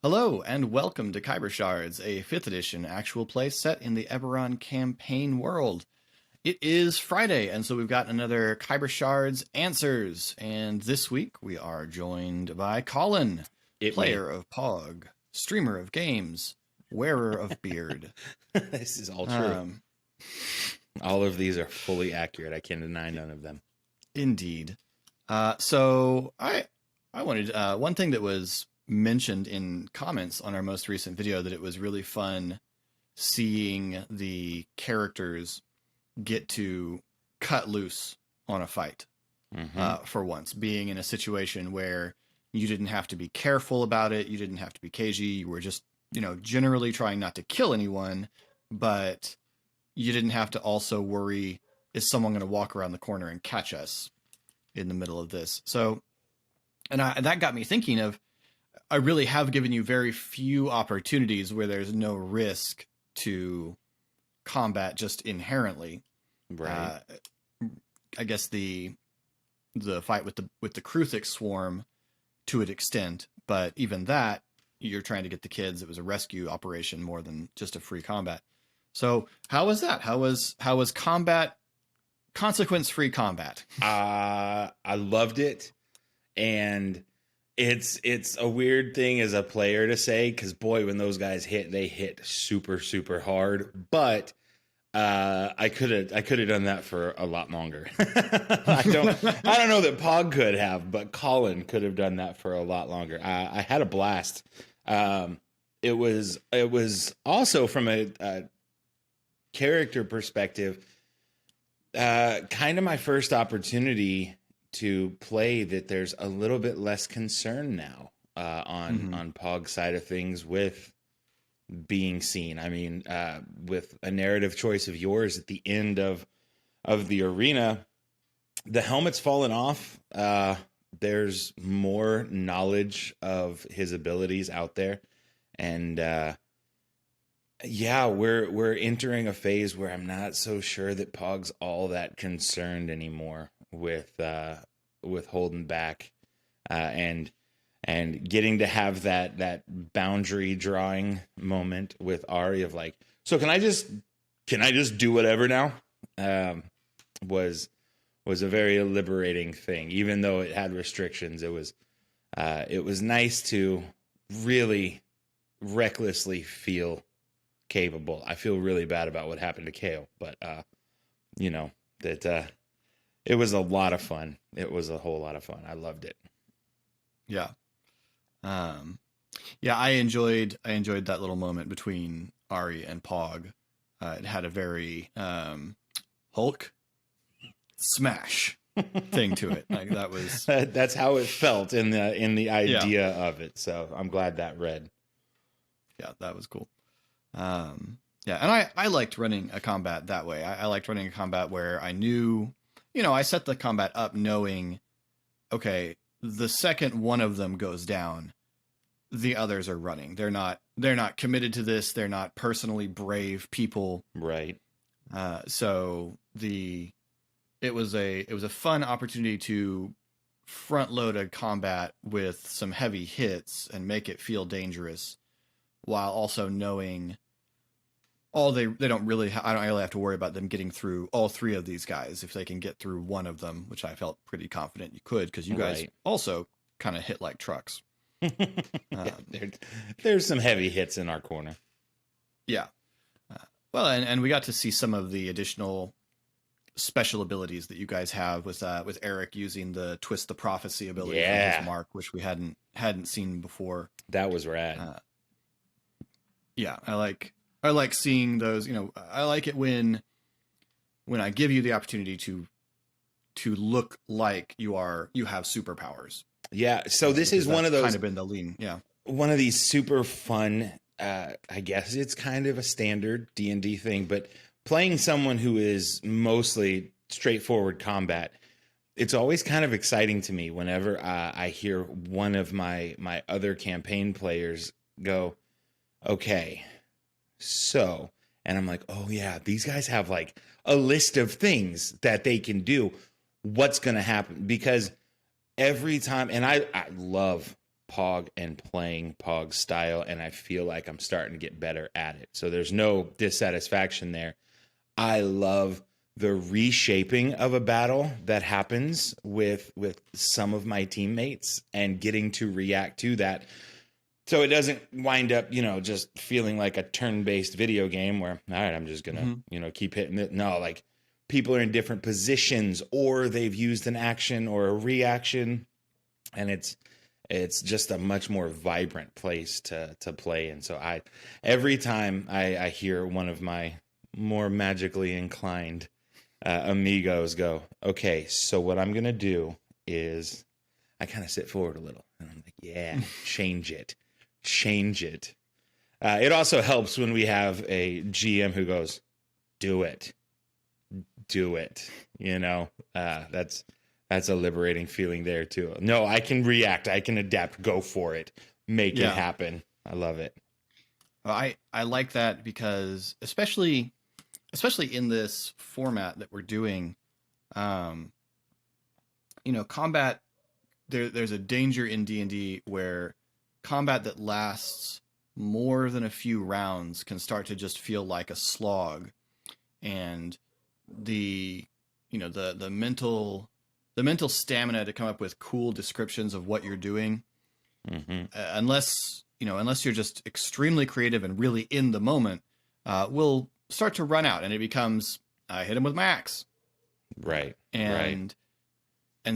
Hello and welcome to Khyber Shards, a 5th edition actual play set in the Eberron campaign world. It is Friday, and so we've got another Khyber Shards Answers, and this week we are joined by Colin, player of Pog, streamer of games, wearer of beard. This is all true. All of these are fully accurate. I can't deny none of them. Indeed. So I wanted, one thing that was mentioned in comments on our most recent video, that it was really fun seeing the characters get to cut loose on a fight. For once, being in a situation where you didn't have to be careful about it, you didn't have to be cagey, you were just, generally trying not to kill anyone, but you didn't have to also worry, is someone going to walk around the corner and catch us in the middle of this? So, and that got me thinking of, I really have given you very few opportunities where there's no risk to combat just inherently. Right. I guess the fight with the Kruthix swarm to an extent, but even that, you're trying to get the kids. It was a rescue operation more than just a free combat. So how was that? How was combat, consequence-free combat? I loved it, and it's a weird thing as a player to say, because boy, when those guys hit, they hit super, super hard. But I could have done that for a lot longer. I don't know that Pog could have, but Colin could have done that for a lot longer. I had a blast. It was also from a character perspective, kind of my first opportunity to play that there's a little bit less concern now on Pog's side of things with being seen. I mean, with a narrative choice of yours at the end of the arena, the helmet's fallen off. There's more knowledge of his abilities out there, and yeah, we're entering a phase where I'm not so sure that Pog's all that concerned anymore with holding back and getting to have that boundary drawing moment with Ari of like, so can I just do whatever now? Was a very liberating thing, even though it had restrictions. It was nice to really recklessly feel capable. I feel really bad about what happened to Kale, but it was a lot of fun. It was a whole lot of fun. I loved it. Yeah. I enjoyed that little moment between Ari and Pog. It had a very Hulk smash thing to it. Like that was that's how it felt in the idea of it. So I'm glad that read. Yeah, that was cool. And I liked running a combat that way. I liked running a combat where I knew, I set the combat up knowing, okay, the second one of them goes down, the others are running. They're not committed to this. They're not personally brave people. Right. So it was a fun opportunity to front load a combat with some heavy hits and make it feel dangerous, while also knowing they don't really I don't really have to worry about them getting through all three of these guys. If they can get through one of them, which I felt pretty confident you could, because you guys also kind of hit like trucks. There's some heavy hits in our corner. Yeah. Well, and we got to see some of the additional special abilities that you guys have with Eric using the twist the prophecy ability from his mark, which we hadn't seen before. That was rad. Yeah, I like seeing those. I like it when I give you the opportunity to look like you have superpowers. Yeah. So this is one of those kind of been the lean. Yeah. One of these super fun. I guess it's kind of a standard D&D thing, but playing someone who is mostly straightforward combat, it's always kind of exciting to me whenever I hear one of my other campaign players go, okay, so, and I'm like, oh yeah, these guys have like a list of things that they can do. What's going to happen? Because every time, and I love Pog and playing Pog style, and I feel like I'm starting to get better at it. So there's no dissatisfaction there. I love the reshaping of a battle that happens with some of my teammates and getting to react to that. So it doesn't wind up, just feeling like a turn-based video game where, all right, I'm just going to, keep hitting it. No, like people are in different positions, or they've used an action or a reaction, and it's just a much more vibrant place to play. And so every time I hear one of my more magically inclined amigos go, okay, so what I'm going to do is I kind of sit forward a little and I'm like, yeah, change it. It also helps when we have a GM who goes, do it. That's a liberating feeling there too. No, I can react. I can adapt. Go for it. Make it happen. I love it. I like that because especially in this format that we're doing, combat, there's a danger in D&D where combat that lasts more than a few rounds can start to just feel like a slog, and the mental stamina to come up with cool descriptions of what you're doing, unless you're just extremely creative and really in the moment, will start to run out, and it becomes, I hit him with my axe. Right. And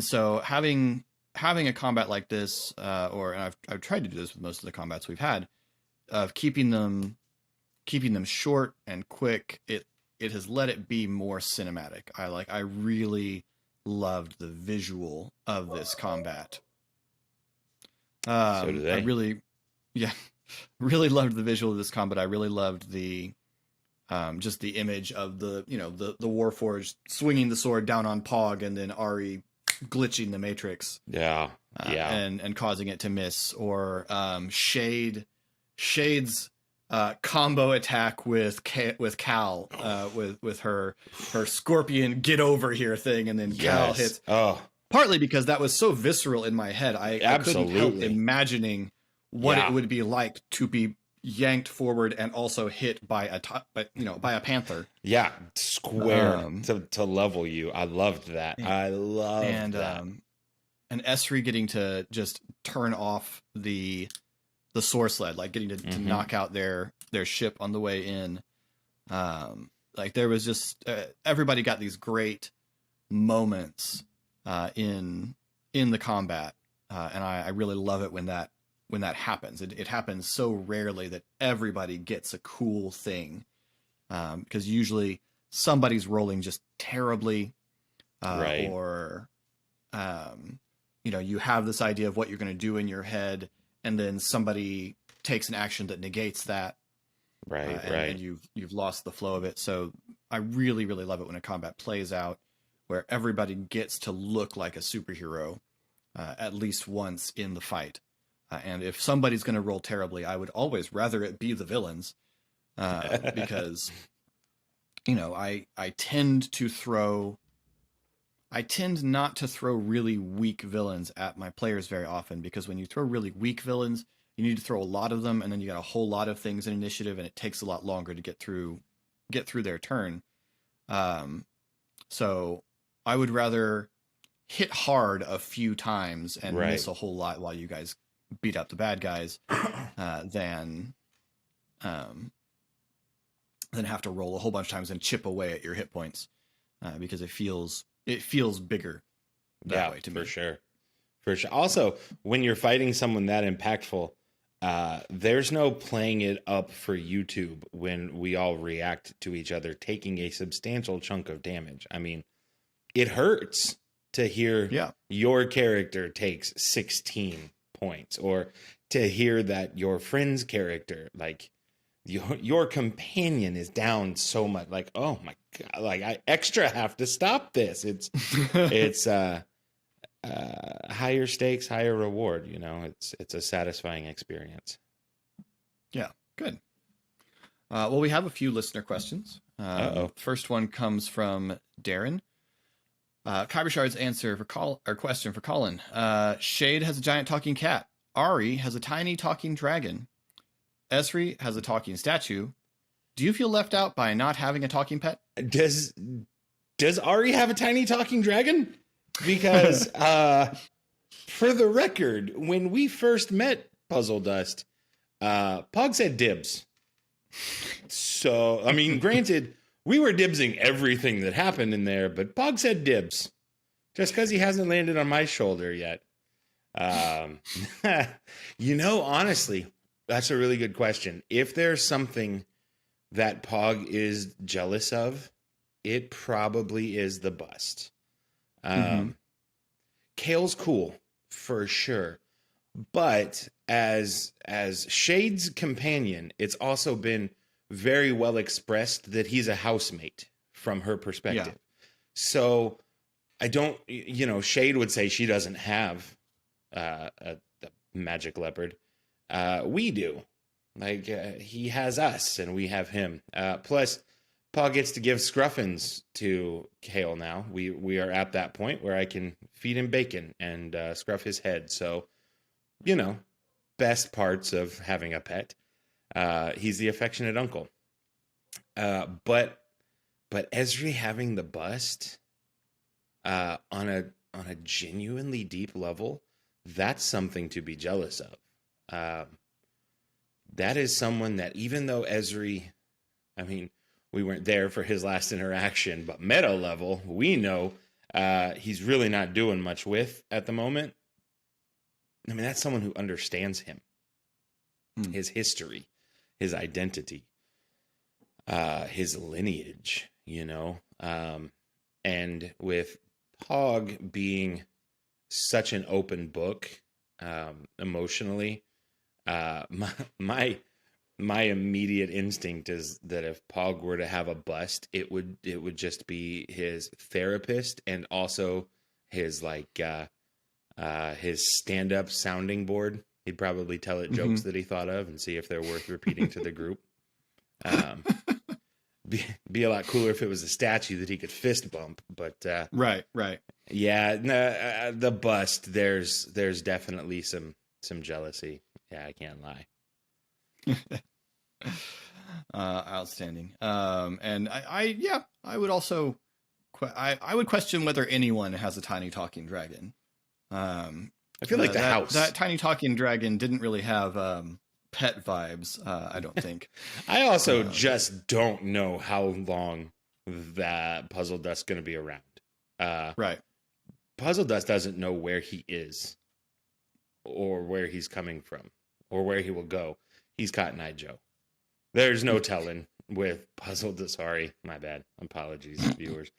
so having a combat like this, and I've tried to do this with most of the combats we've had, of keeping them short and quick, it has let it be more cinematic. I really loved the visual of this combat. So do they. I really loved the visual of this combat. I really loved the just the image of the Warforged swinging the sword down on Pog, and then Ari glitching the Matrix. And causing it to miss, or Shade's combo attack with Cal, with her scorpion get over here thing, and then Cal hits. Partly because that was so visceral in my head, I couldn't help imagining what it would be like to be yanked forward and also hit by a panther. Yeah, square to level you. I loved that. That. And Esri getting to just turn off the source sled, like getting to knock out their ship on the way in. Like there was just everybody got these great moments in the combat, and I really love it when that happens. It happens so rarely that everybody gets a cool thing, because usually somebody's rolling just terribly, or you have this idea of what you're going to do in your head, and then somebody takes an action that negates that, and you've lost the flow of it. So I really, really love it when a combat plays out where everybody gets to look like a superhero at least once in the fight. And if somebody's going to roll terribly, I would always rather it be the villains, because I tend not to throw really weak villains at my players very often, because when you throw really weak villains, you need to throw a lot of them, and then you got a whole lot of things in initiative, and it takes a lot longer to get through their turn. So I would rather hit hard a few times and miss a whole lot while you guys beat up the bad guys, than have to roll a whole bunch of times and chip away at your hit points, because it feels bigger that way to me. For sure. Also, when you're fighting someone that impactful, there's no playing it up for YouTube when we all react to each other taking a substantial chunk of damage. I mean, it hurts to hear your character takes 16 points, or to hear that your friend's character, like your companion, is down so much. Like, oh my God, like I extra have to stop this. It's higher stakes, higher reward. It's a satisfying experience. Yeah, good. Well, we have a few listener questions. First one comes from Darren. Khyber Shards answer question for Colin. Shade has a giant talking cat. Ari has a tiny talking dragon. Esri has a talking statue. Do you feel left out by not having a talking pet? Does Ari have a tiny talking dragon? Because for the record, when we first met Puzzle Dust, Pog said dibs. So, I mean, granted, we were dibsing everything that happened in there, but Pog said dibs. Just because he hasn't landed on my shoulder yet. Honestly, that's a really good question. If there's something that Pog is jealous of, it probably is the bust. Kale's cool for sure, but as Shade's companion, it's also been very well expressed that he's a housemate from her perspective. Yeah. So I don't, Shade would say she doesn't have a magic leopard. We do. Like, he has us and we have him. Plus, Paul gets to give scruffins to Kale now. We are at that point where I can feed him bacon and scruff his head. So, best parts of having a pet. He's the affectionate uncle. But Esri having the bust on a genuinely deep level, that's something to be jealous of. That is someone that, even though Esri, I mean, we weren't there for his last interaction, but meta level, we know he's really not doing much with at the moment. I mean, that's someone who understands him, his history, his identity, his lineage, and with Pog being such an open book emotionally, my immediate instinct is that if Pog were to have a bust, it would just be his therapist and also his his stand-up sounding board. He'd probably tell it jokes that he thought of and see if they're worth repeating to the group. Be a lot cooler if it was a statue that he could fist bump, but right. Yeah, the bust. There's definitely some jealousy. Yeah, I can't lie. Outstanding. And I would also, I would question whether anyone has a tiny talking dragon. I feel like the house. That tiny talking dragon didn't really have pet vibes, I don't think. I also just don't know how long that Puzzle Dust's going to be around. Right. Puzzle Dust doesn't know where he is or where he's coming from or where he will go. He's Cotton Eye Joe. There's no telling with Puzzle Dust. Sorry, my bad. Apologies, viewers.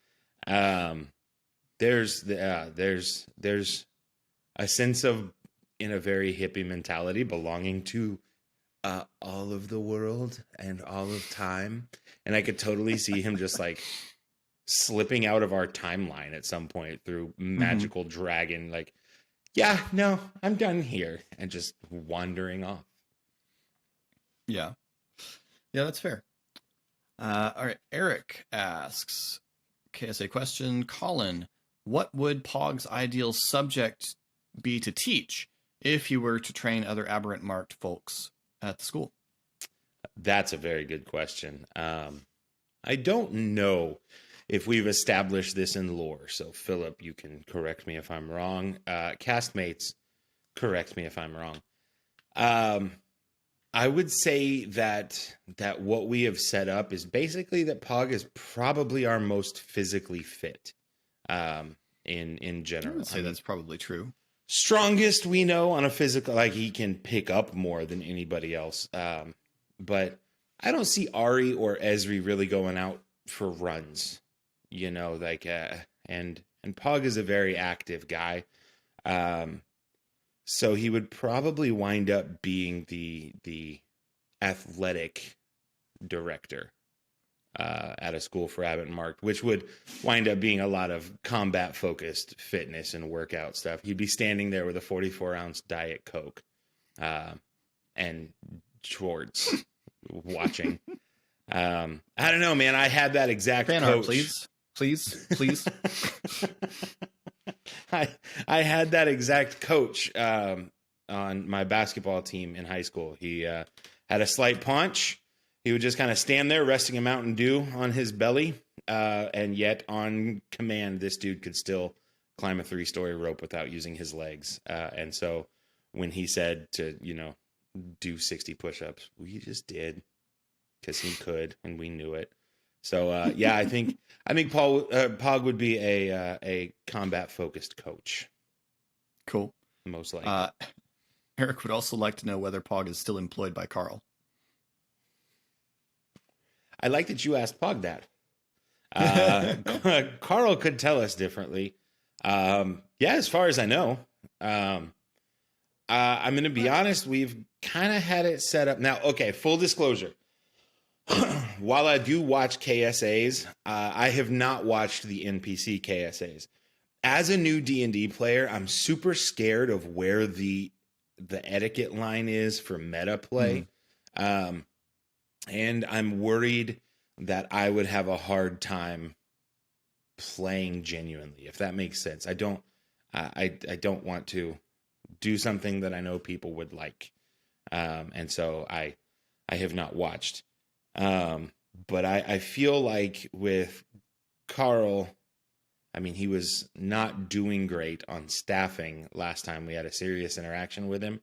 There's a sense of, in a very hippie mentality, belonging to all of the world and all of time. And I could totally see him just like slipping out of our timeline at some point through magical dragon. Like, yeah, no, I'm done here. And just wandering off. Yeah. Yeah, that's fair. All right. Eric asks, KSA question, Colin, what would Pog's ideal subject be to teach if you were to train other aberrant marked folks at the school? That's a very good question. I don't know if we've established this in lore. So, Philip, you can correct me if I'm wrong. Castmates, correct me if I'm wrong. I would say that what we have set up is basically that Pog is probably our most physically fit in general. I would say that's probably true. Strongest we know on a physical, like he can pick up more than anybody else. But I don't see Ari or Esri really going out for runs, and Pog is a very active guy. So he would probably wind up being the athletic director at a school for aberrant marked, which would wind up being a lot of combat focused fitness and workout stuff. He'd be standing there with a 44-ounce Diet Coke and shorts watching. I don't know, man. I had that exact fan coach. Art, please. I had that exact coach on my basketball team in high school. He had a slight paunch. He would just kind of stand there resting a Mountain Dew on his belly. And yet on command, this dude could still climb a 3-story rope without using his legs. And so when he said to, do 60 push-ups, we just did because he could, and we knew it. So, yeah, I think Pog would be a combat-focused coach. Cool. Most likely. Eric would also like to know whether Pog is still employed by Karl. I like that you asked Pog that. Karl could tell us differently. Yeah, as far as I know. I'm going to be honest. We've kind of had it set up. Now, okay, full disclosure. While I do watch KSAs, I have not watched the NPC KSAs. As a new D&D player, I'm super scared of where the etiquette line is for meta play. And I'm worried that I would have a hard time playing genuinely, if that makes sense. I don't want to do something that I know people would like. And so I have not watched. But I feel like with Karl, I mean, he was not doing great on staffing last time we had a serious interaction with him,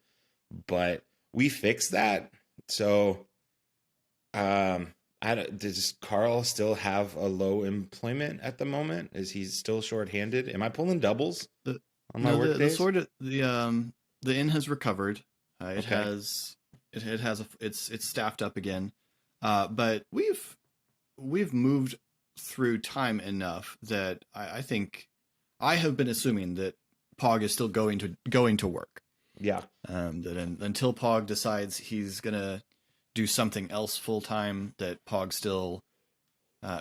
but we fixed that. So, does Karl still have a low employment at the moment? Is he still shorthanded? Am I pulling doubles on my work days? The inn has recovered. It Okay. has it's staffed up again. But we've moved through time enough that I think I have been assuming that Pog is still going to work. Yeah. Until Pog decides he's gonna do something else full time, that Pog still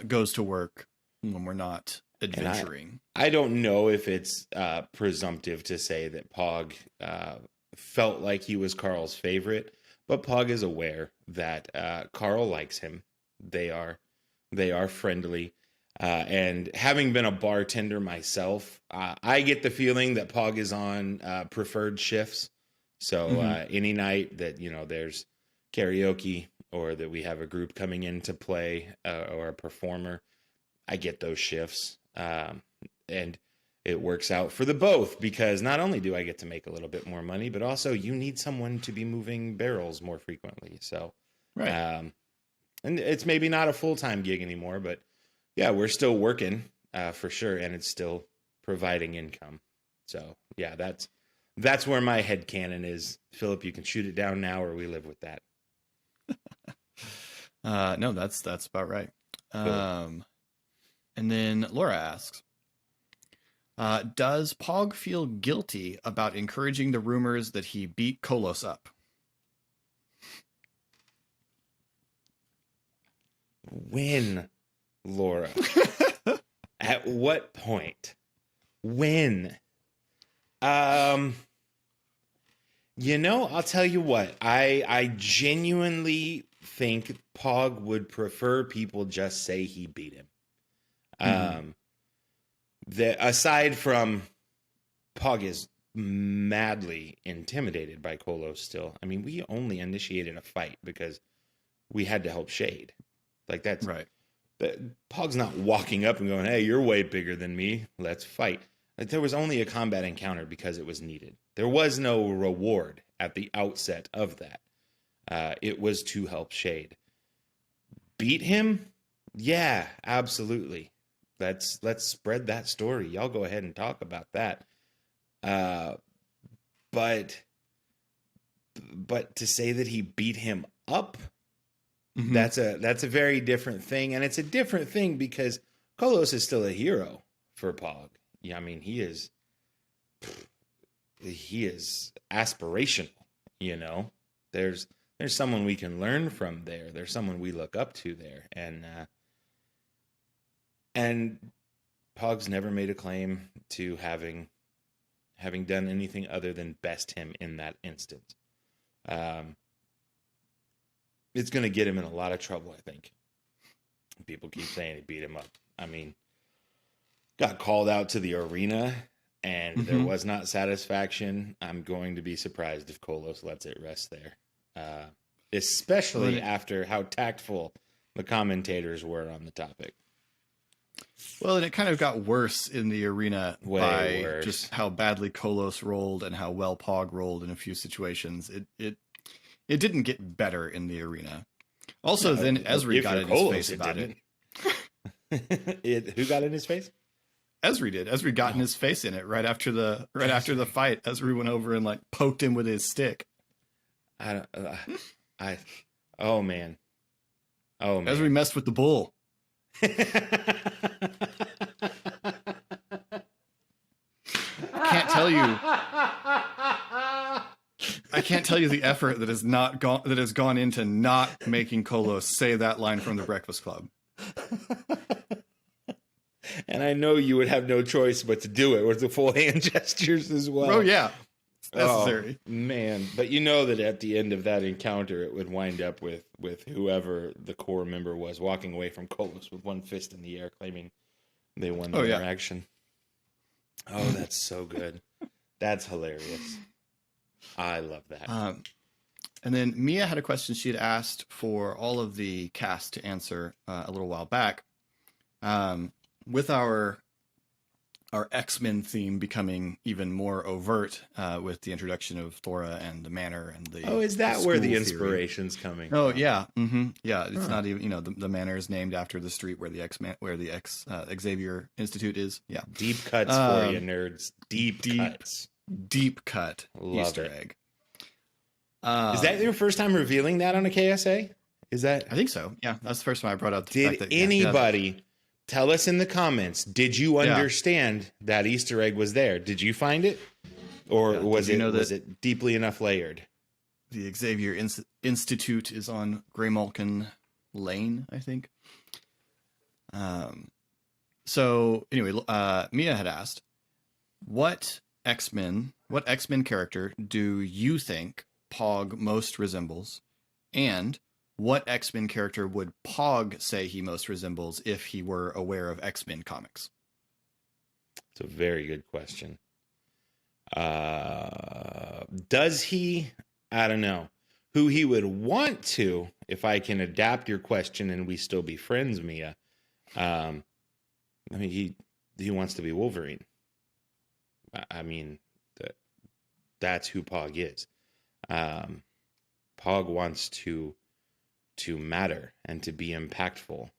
goes to work when we're not adventuring. I don't know if it's presumptive to say that Pog felt like he was Karl's favorite, but Pog is aware that Karl likes him. They are friendly. And having been a bartender myself, I get the feeling that Pog is on preferred shifts. So any night that, there's karaoke or that we have a group coming in to play or a performer, I get those shifts. And it works out for the both, because not only do I get to make a little bit more money, but also you need someone to be moving barrels more frequently. So, Right. And it's maybe not a full-time gig anymore, but yeah, we're still working for sure. And it's still providing income. So yeah, that's where my headcanon is. Philip, you can shoot it down now, or we live with that. No, that's about right. Cool. And then Laura asks, does Pog feel guilty about encouraging the rumors that he beat Kolos up? When, Laura? At what point? When? I'll tell you what. I genuinely think Pog would prefer people just say he beat him. Aside from Pog is madly intimidated by Kolos still. I mean, we only initiated a fight because we had to help Shade. Like, that's right. Pog's not walking up and going, "Hey, you're way bigger than me. Let's fight." Like, there was only a combat encounter because it was needed. There was no reward at the outset of that. It was to help Shade. Beat him? Yeah, absolutely. Let's spread that story. Y'all go ahead and talk about that. But to say that he beat him up, that's a very different thing, and it's a different thing because Kolos is still a hero for Pog. Yeah, I mean, he is aspirational. There's someone we can learn from there. There's someone we look up to there, and Pog's never made a claim to having done anything other than best him in that instance. It's going to get him in a lot of trouble, I think. People keep saying he beat him up. I mean, got called out to the arena and there was not satisfaction. I'm going to be surprised if Kolos lets it rest there, especially after how tactful the commentators were on the topic. Well, and it kind of got worse in the arena by worse. Just how badly Kolos rolled and how well Pog rolled in a few situations. It didn't get better in the arena. Also, then Esri got in his face about it. Who got in his face? Esri did. Esri got in his face in it right after the fight. Esri went over and like poked him with his stick. Oh man. Esri messed with the bull. I can't tell you the effort that has gone into not making Kolos say that line from the Breakfast Club. And I know you would have no choice but to do it with the full hand gestures as well. Oh yeah, it's necessary. Oh, man, but you know that at the end of that encounter, it would wind up with whoever the core member was walking away from Kolos with one fist in the air, claiming they won the interaction. Oh, that's so good. That's hilarious. I love that. And then Mia had a question she had asked for all of the cast to answer a little while back. With our XMen theme becoming even more overt with the introduction of Thora and the manor and the is that where the inspiration's coming from? Yeah. Yeah, it's not even, the manor is named after the street where the Xavier Institute is. Yeah. Deep cuts for you nerds. Deep cuts. Deep cut Love Easter it. egg. Is that your first time revealing that on a KSA? Is that? I think so. Yeah, that's the first time I brought up the fact that anybody tell us in the comments, did you understand that Easter egg was there? Did you find it? Or was it deeply enough layered? The Xavier Institute is on Greymalkin Lane, I think. So anyway, Mia had asked, what X-Men character do you think Pog most resembles? And what X-Men character would Pog say he most resembles if he were aware of X-Men comics? It's a very good question. Does he? I don't know. Who he would want to, if I can adapt your question and we still be friends, Mia. I mean, he wants to be Wolverine. I mean, that's who Pog is. Pog wants to matter and to be impactful,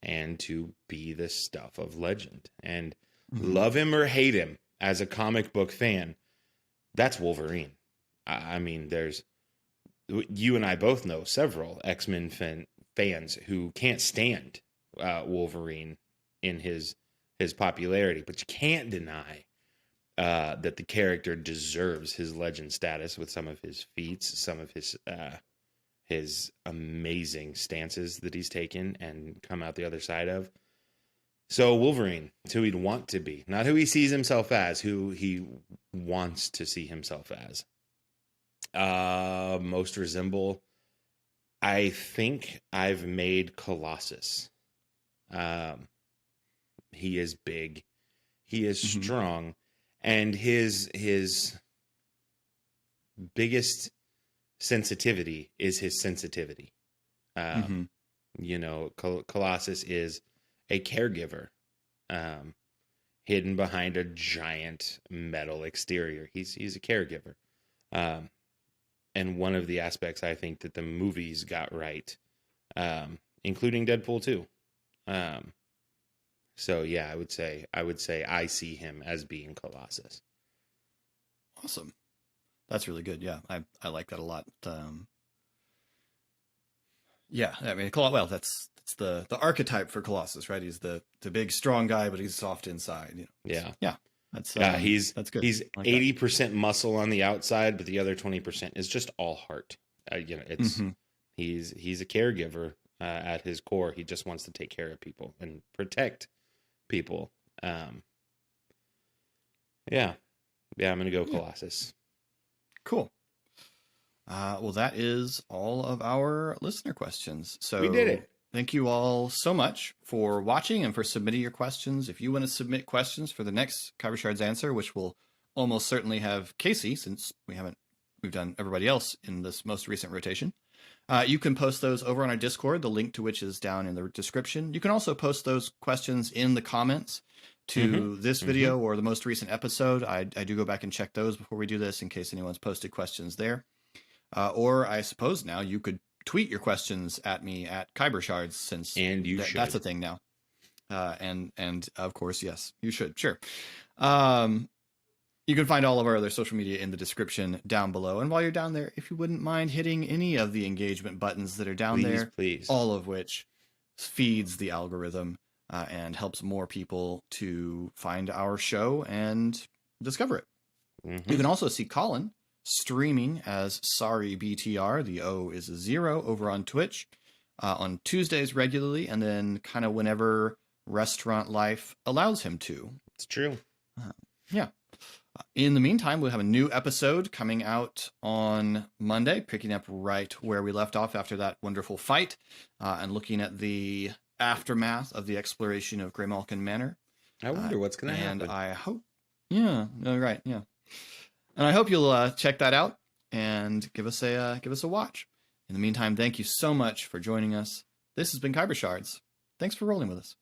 and to be the stuff of legend. And love him or hate him as a comic book fan, that's Wolverine. I mean, you and I both know several X-Men fans who can't stand Wolverine in his popularity, but you can't deny that the character deserves his legend status with some of his feats, some of his amazing stances that he's taken and come out the other side of. So Wolverine, it's who he'd want to be, not who he sees himself as, who he wants to see himself as. Most resemble, I think I've made Colossus. He is big, he is strong, and his biggest sensitivity is his sensitivity. Colossus is a caregiver, hidden behind a giant metal exterior. He's a caregiver. And one of the aspects I think that the movies got right, including Deadpool 2. So yeah, I would say I see him as being Colossus. Awesome. That's really good. Yeah, I like that a lot. Yeah, I mean, well, that's the archetype for Colossus, right? He's the big, strong guy, but he's soft inside. Yeah. That's good. He's 80% muscle on the outside, but the other 20% is just all heart. He's a caregiver at his core. He just wants to take care of people and protect people. I'm gonna go Colossus. Cool. Well, that is all of our listener questions. So we did it. thank you all so much for watching and for submitting your questions. If you want to submit questions for the next Khyber Shards answer, which will almost certainly have Casey, since we've done everybody else in this most recent rotation. You can post those over on our Discord, the link to which is down in the description. You can also post those questions in the comments to this video or the most recent episode. I do go back and check those before we do this in case anyone's posted questions there. Or I suppose now you could tweet your questions at me at Khyber Shards, since that's a thing now. And of course, yes, you should. Sure. You can find all of our other social media in the description down below. And while you're down there, if you wouldn't mind hitting any of the engagement buttons that are down there, please. All of which feeds the algorithm and helps more people to find our show and discover it. You can also see Colin streaming as Sorry BTR. The O is a 0 over on Twitch on Tuesdays regularly, and then kind of whenever restaurant life allows him to. It's true. Yeah. In the meantime, we'll have a new episode coming out on Monday, picking up right where we left off after that wonderful fight, and looking at the aftermath of the exploration of Greymalkin Manor. I wonder what's going to happen. And I hope, yeah, right, yeah. And I hope you'll check that out and give us a watch. In the meantime, thank you so much for joining us. This has been Khyber Shards. Thanks for rolling with us.